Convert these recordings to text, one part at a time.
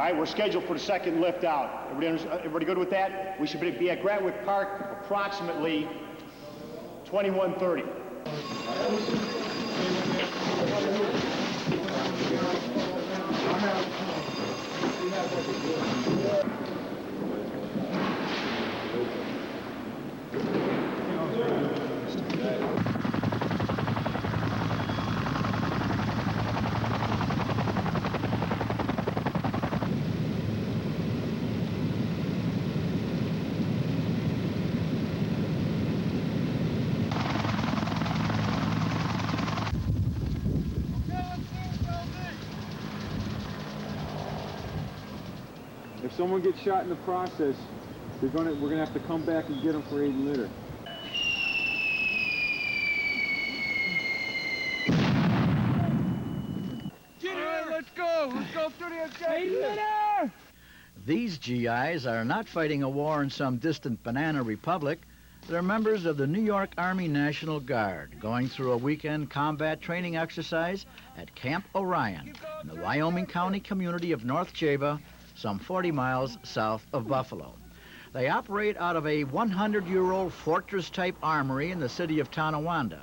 All right, we're scheduled for the second lift out. Everybody good with that? We should be at Gratwick Park approximately 21:30. If someone gets shot in the process, we're gonna have to come back and get them for aid and litter. Let's go through the objective. These GIs are not fighting a war in some distant banana republic. They're members of the New York Army National Guard, going through a weekend combat training exercise at Camp Orion in the Wyoming County community of North Java, some 40 miles south of Buffalo. They operate out of a 100-year-old fortress-type armory in the city of Tonawanda,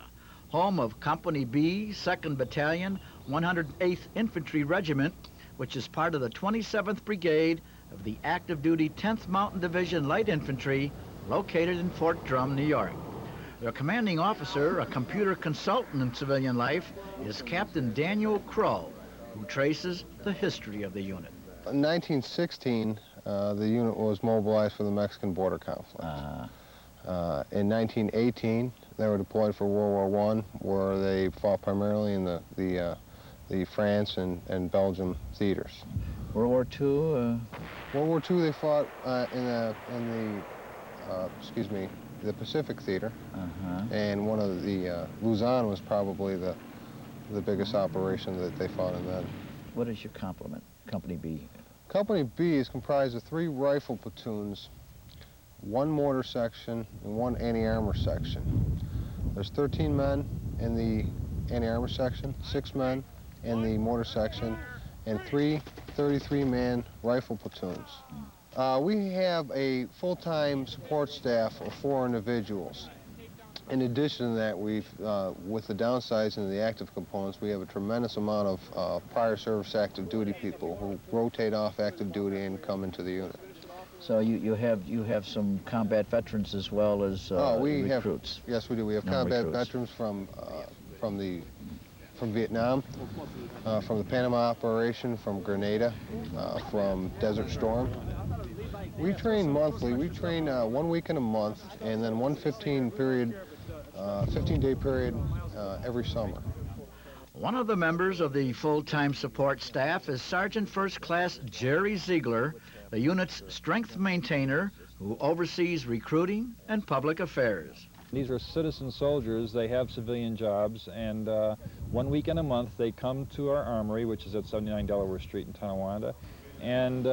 home of Company B, 2nd Battalion, 108th Infantry Regiment, which is part of the 27th Brigade of the active-duty 10th Mountain Division Light Infantry, located in Fort Drum, New York. Their commanding officer, a computer consultant in civilian life, is Captain Daniel Crow, who traces the history of the unit. In 1916, the unit was mobilized for the Mexican border conflict. In 1918, they were deployed for World War I, where they fought primarily in the France and Belgium theaters. World War II? World War II, they fought in the Pacific Theater, and one of the Luzon was probably the biggest operation that they fought in then. What is your complement, Company B? Company B is comprised of 3 rifle platoons, 1 mortar section, and 1 anti-armor section. There's 13 men in the anti-armor section, 6 men in the mortar section, and 3 33-man rifle platoons. We have a full-time support staff of 4 individuals. In addition to that, with the downsizing of the active components, we have a tremendous amount of prior service active duty people who rotate off active duty and come into the unit. So you have some combat veterans as well as recruits. Yes, we do. We have combat veterans from Vietnam, from the Panama operation, from Grenada, from Desert Storm. We train monthly. We train 1 week in a month, and then one 15-day period every summer. One of the members of the full-time support staff is Sergeant First Class Jerry Ziegler, the unit's strength maintainer who oversees recruiting and public affairs. These are citizen soldiers. They have civilian jobs, and 1 week in a month they come to our armory, which is at 79 Delaware Street in Tonawanda, and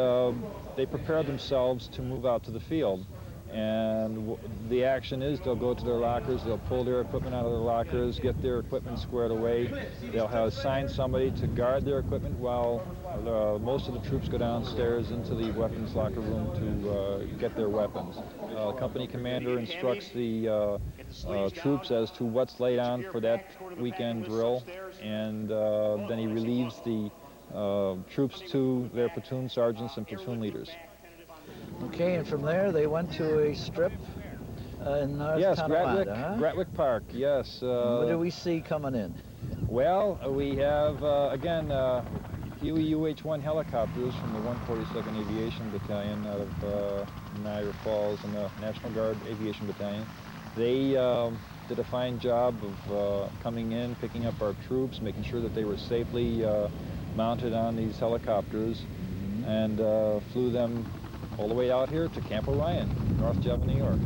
they prepare themselves to move out to the field. And the action is they'll go to their lockers, they'll pull their equipment out of their lockers, get their equipment squared away. They'll have assigned somebody to guard their equipment while most of the troops go downstairs into the weapons locker room to get their weapons. Company commander instructs the troops as to what's laid on for that weekend drill, and then he relieves the troops to their platoon sergeants and platoon leaders. Okay, and from there they went to a strip in North Tonawanda, Gratwick Park, yes. What do we see coming in? Well, we have, again, Huey UH-1 helicopters from the 142nd Aviation Battalion out of Niagara Falls and the National Guard Aviation Battalion. They did a fine job of coming in, picking up our troops, making sure that they were safely mounted on these helicopters, and flew them all the way out here to Camp Orion, North Java, New York.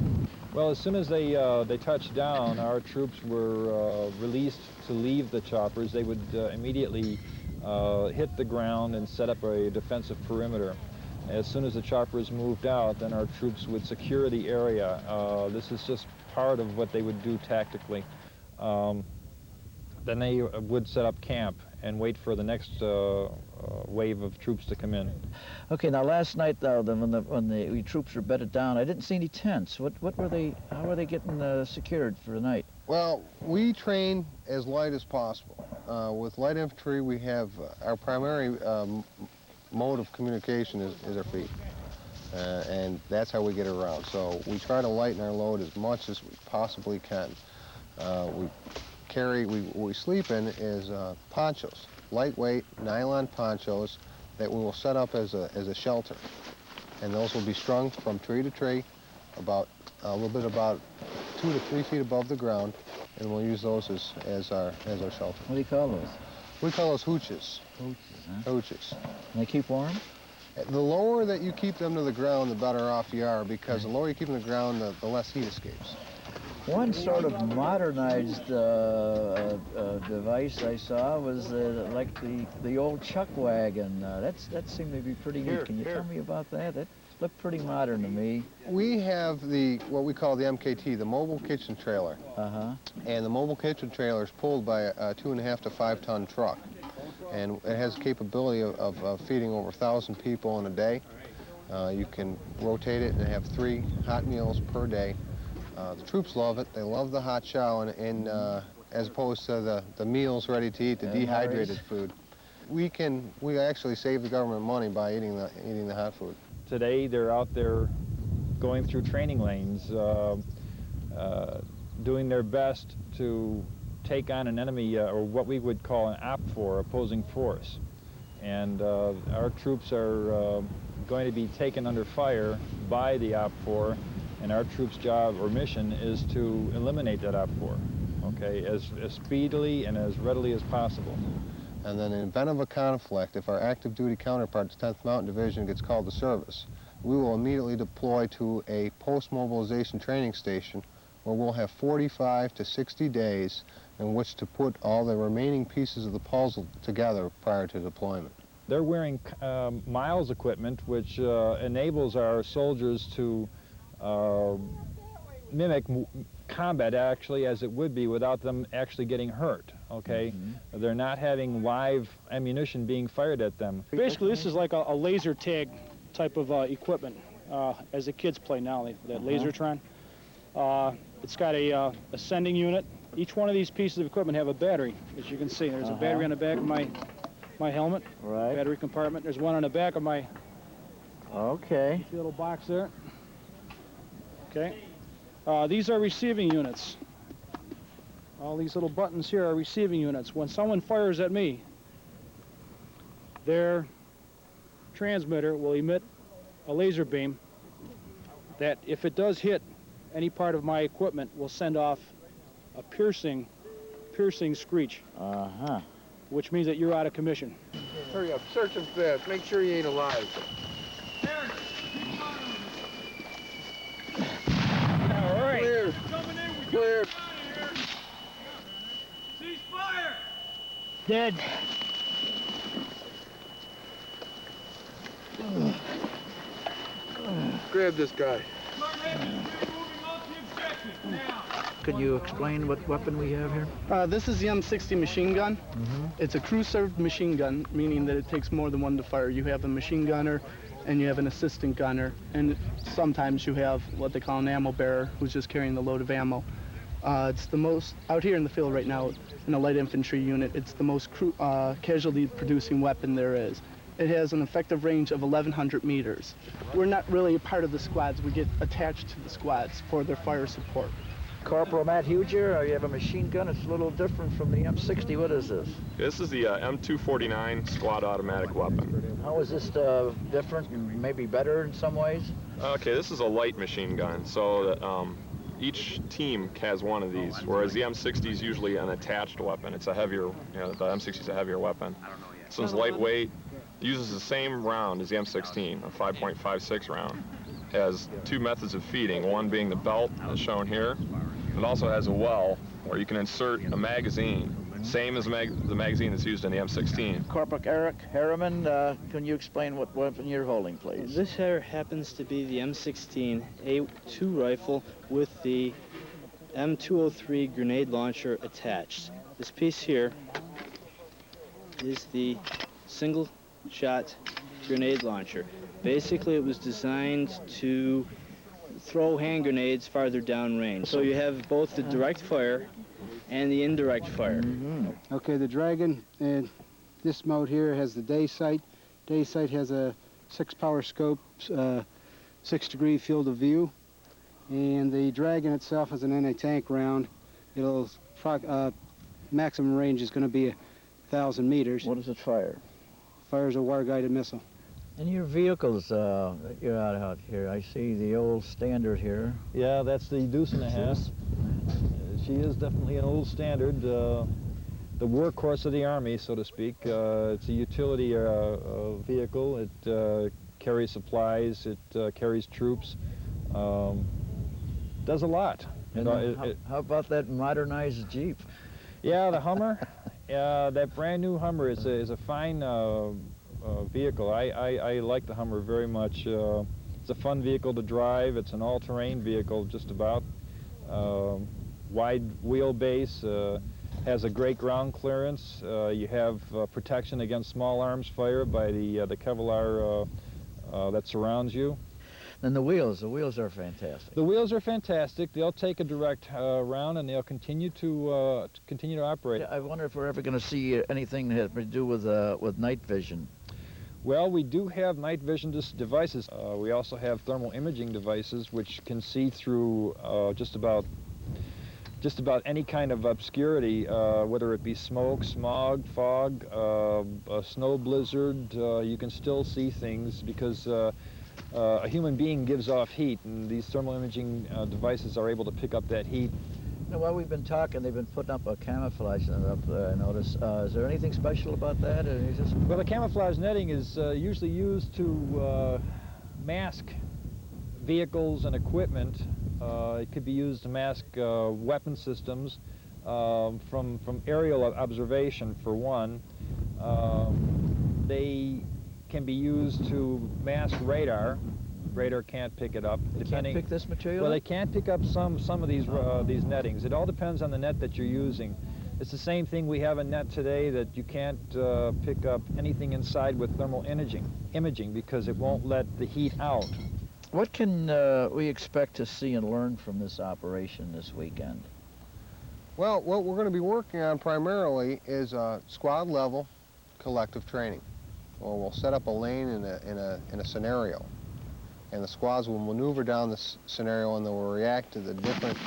Well, as soon as they touched down, our troops were released to leave the choppers. They would immediately hit the ground and set up a defensive perimeter. As soon as the choppers moved out, then our troops would secure the area. This is just part of what they would do tactically. Then they would set up camp and wait for the next wave of troops to come in. Okay, now last night, though, when the troops were bedded down, I didn't see any tents. What were they? How were they getting secured for the night? Well, we train as light as possible. With light infantry, we have our primary mode of communication is our feet. And that's how we get around. So we try to lighten our load as much as we possibly can. What we sleep in is ponchos, lightweight nylon ponchos that we will set up as a shelter. And those will be strung from tree to tree, about a little bit about 2 to 3 feet above the ground, and we'll use those as our shelter. What do you call those? We call those hooches. Hooches, huh? Hooches. And they keep warm? The lower that you keep them to the ground, the better off you are, because the lower you keep them to the ground, the less heat escapes. One sort of modernized device I saw was like the old chuck wagon. That seemed to be pretty neat. Can you tell me about that? That looked pretty modern to me. We have what we call the MKT, the mobile kitchen trailer. Uh-huh. And the mobile kitchen trailer is pulled by a 2.5 to 5 ton truck. And it has the capability of feeding over 1,000 people in a day. You can rotate it and have 3 hot meals per day. The troops love it. They love the hot chow, and as opposed to the meals ready to eat, the dehydrated food. We actually save the government money by eating the hot food. Today they're out there going through training lanes, doing their best to take on an enemy, or what we would call an OPFOR, opposing force. And our troops are going to be taken under fire by the OPFOR, and our troops' job or mission is to eliminate that OPFOR, okay, as speedily and as readily as possible. And then in the event of a conflict, if our active duty counterpart, the 10th Mountain Division, gets called to service, we will immediately deploy to a post-mobilization training station where we'll have 45 to 60 days in which to put all the remaining pieces of the puzzle together prior to deployment. They're wearing Miles equipment, which enables our soldiers to mimic combat actually as it would be without them actually getting hurt, okay? Mm-hmm. They're not having live ammunition being fired at them. Basically, this is like a laser tag type of equipment as the kids play now, that Lasertron. It's got a sending unit. Each one of these pieces of equipment have a battery, as you can see. There's a battery on the back of my helmet, right. Battery compartment. There's one on the back of my little box there. Okay. These are receiving units. All these little buttons here are receiving units. When someone fires at me, their transmitter will emit a laser beam that, if it does hit any part of my equipment, will send off a piercing screech. Which means that you're out of commission. Hurry up, search him fast. Make sure he ain't alive. All right. Clear. Clear. Cease fire! Dead. Grab this guy. Could you explain what weapon we have here? This is the M60 machine gun. It's a crew-served machine gun, meaning that it takes more than one to fire. You have a machine gunner and you have an assistant gunner, and sometimes you have what they call an ammo bearer who's just carrying the load of ammo. It's the most, out here in the field right now, in a light infantry unit, it's the most casualty-producing weapon there is. It has an effective range of 1,100 meters. We're not really a part of the squads. We get attached to the squads for their fire support. Corporal Matt Huger, you have a machine gun. It's a little different from the M60. What is this? This is the M249 squad automatic weapon. How is this different and maybe better in some ways? Okay, this is a light machine gun, so that, each team has one of these, whereas the M60 is usually an attached weapon. It's a heavier, the M60 is a heavier weapon. This one's lightweight, uses the same round as the M16, a 5.56 round. Has 2 methods of feeding, one being the belt, as shown here. It also has a well where you can insert a magazine, same as the magazine that's used in the M16. Corporal Eric Harriman, can you explain what weapon you're holding, please? This here happens to be the M16 A2 rifle with the M203 grenade launcher attached. This piece here is the single-shot grenade launcher. Basically, it was designed to throw hand grenades farther down range. So you have both the direct fire and the indirect fire. Okay, the Dragon, this mode here has the day sight. Day sight has a 6-power scope, 6-degree field of view. And the Dragon itself is an anti-tank round. It'll maximum range is going to be 1,000 meters. What does it fire? Fires a wire-guided missile. And your vehicles that you're out here, I see the old Standard here. Yeah, that's the Deuce and a Half. She is definitely an old Standard, the workhorse of the Army, so to speak. It's a utility vehicle. It carries supplies. It carries troops. Does a lot. And how about that modernized Jeep? Yeah, the Hummer. That brand new Hummer is a fine vehicle. I like the Hummer very much. It's a fun vehicle to drive. It's an all-terrain vehicle, just about. Wide wheelbase, has a great ground clearance. You have protection against small arms fire by the Kevlar that surrounds you. And the wheels are fantastic. The wheels are fantastic. They'll take a direct round, and they'll continue to operate. I wonder if we're ever going to see anything that has to do with night vision. Well, we do have night vision devices. We also have thermal imaging devices which can see through just about any kind of obscurity, whether it be smoke, smog, fog, a snow blizzard. You can still see things because a human being gives off heat, and these thermal imaging devices are able to pick up that heat. Now, while we've been talking, they've been putting up a camouflage up there, I notice. Is there anything special about that? Well, the camouflage netting is usually used to mask vehicles and equipment. It could be used to mask weapon systems from aerial observation, for one. They can be used to mask radar. Radar can't pick it up. They can't pick this material? Well, they can't pick up some of these nettings. It all depends on the net that you're using. It's the same thing. We have a net today that you can't pick up anything inside with thermal imaging because it won't let the heat out. What can we expect to see and learn from this operation this weekend? Well, what we're going to be working on primarily is squad level collective training. Well, we'll set up a lane in a scenario, and the squads will maneuver down this scenario, and they will react to the different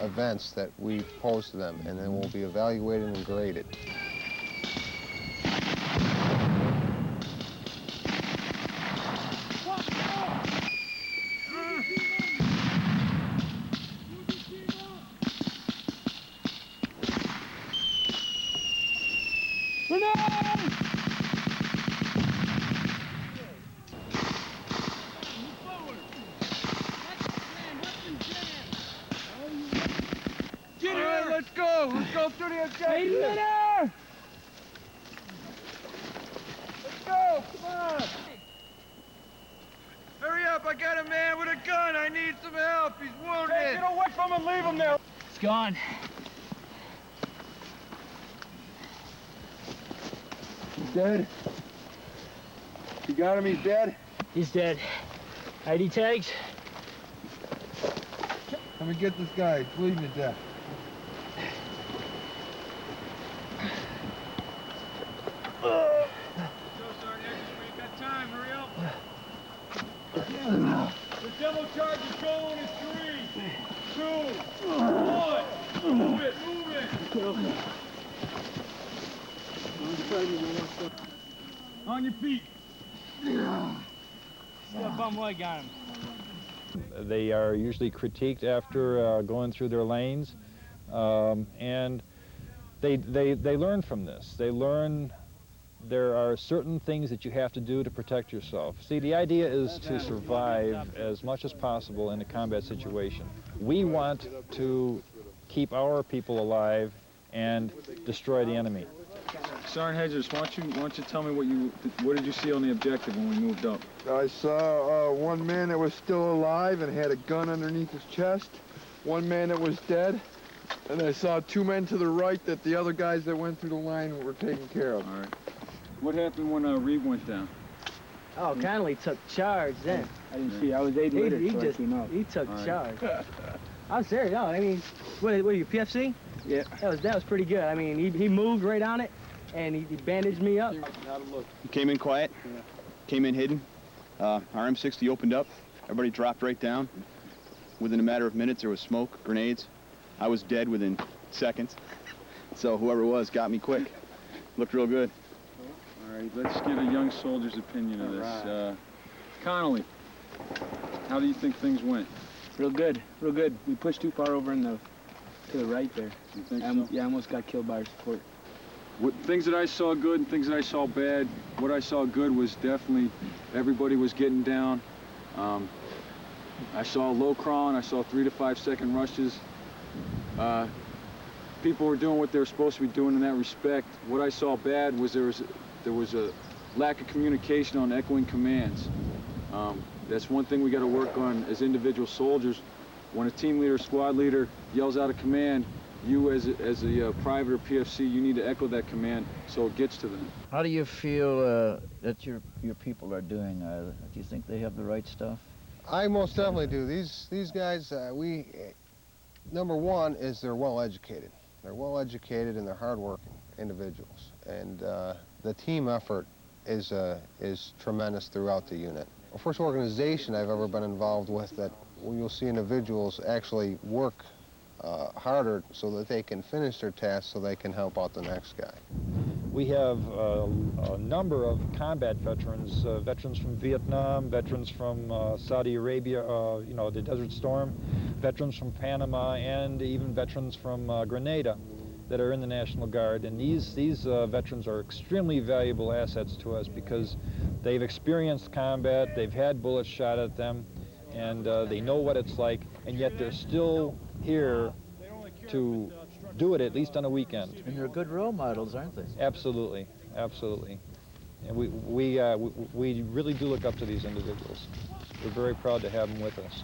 events that we pose to them, and then we'll be evaluated and graded. Let's go through the objective. Hey, Let's go, come on. Hurry up, I got a man with a gun. I need some help. He's wounded. Hey, get away from him, leave him there. It's gone. He's dead. You got him, he's dead? He's dead. ID tags? Let me get this guy. He's bleeding to death. The demo charge is going in 3, 2, 1. Move it, move it. On your feet. He's got a bum leg on him. They are usually critiqued after going through their lanes, and they learn from this. They learn there are certain things that you have to do to protect yourself. See, the idea is to survive as much as possible in a combat situation. We want to keep our people alive and destroy the enemy. Sergeant Hedges, why don't you tell me what did you see on the objective when we moved up? I saw one man that was still alive and had a gun underneath his chest. One man that was dead. And I saw 2 men to the right that the other guys that went through the line were taking care of. All right. What happened when Reed went down? Oh, Connolly took charge then. I didn't see. I was 8 later, He so just, I came out. he took All right. charge. I'm serious. No, I mean, what are you, PFC? Yeah. That was pretty good. I mean, he moved right on it, and he bandaged me up. He came in quiet, came in hidden. Our M60 opened up. Everybody dropped right down. Within a matter of minutes, there was smoke, grenades. I was dead within seconds. So whoever it was got me quick. Looked real good. All right, let's get a young soldier's opinion of this. Connolly, how do you think things went? Real good, real good. We pushed too far over to the right there. You think so? Yeah, I almost got killed by our support. What things that I saw good and things that I saw bad, what I saw good was definitely everybody was getting down. I saw low crawling, I saw 3 to 5 second rushes. People were doing what they were supposed to be doing in that respect. What I saw bad was there was a lack of communication on echoing commands. That's one thing we got to work on as individual soldiers. When a team leader, squad leader yells out a command, you as a private or PFC, you need to echo that command so it gets to them. How do you feel that your people are doing? Do you think they have the right stuff? I most definitely do. These guys, number one is they're well educated. They're well educated and they're hardworking individuals. And the team effort is tremendous throughout the unit. The first organization I've ever been involved with that you'll see individuals actually work harder so that they can finish their tasks so they can help out the next guy. We have a number of combat veterans, veterans from Vietnam, veterans from Saudi Arabia, you know, the Desert Storm, veterans from Panama, and even veterans from Grenada that are in the National Guard. And these veterans are extremely valuable assets to us because they've experienced combat, they've had bullets shot at them, and they know what it's like, and yet they're still here to do it at least on a weekend. And they're good role models, aren't they? Absolutely, absolutely. And we really do look up to these individuals. We're very proud to have them with us.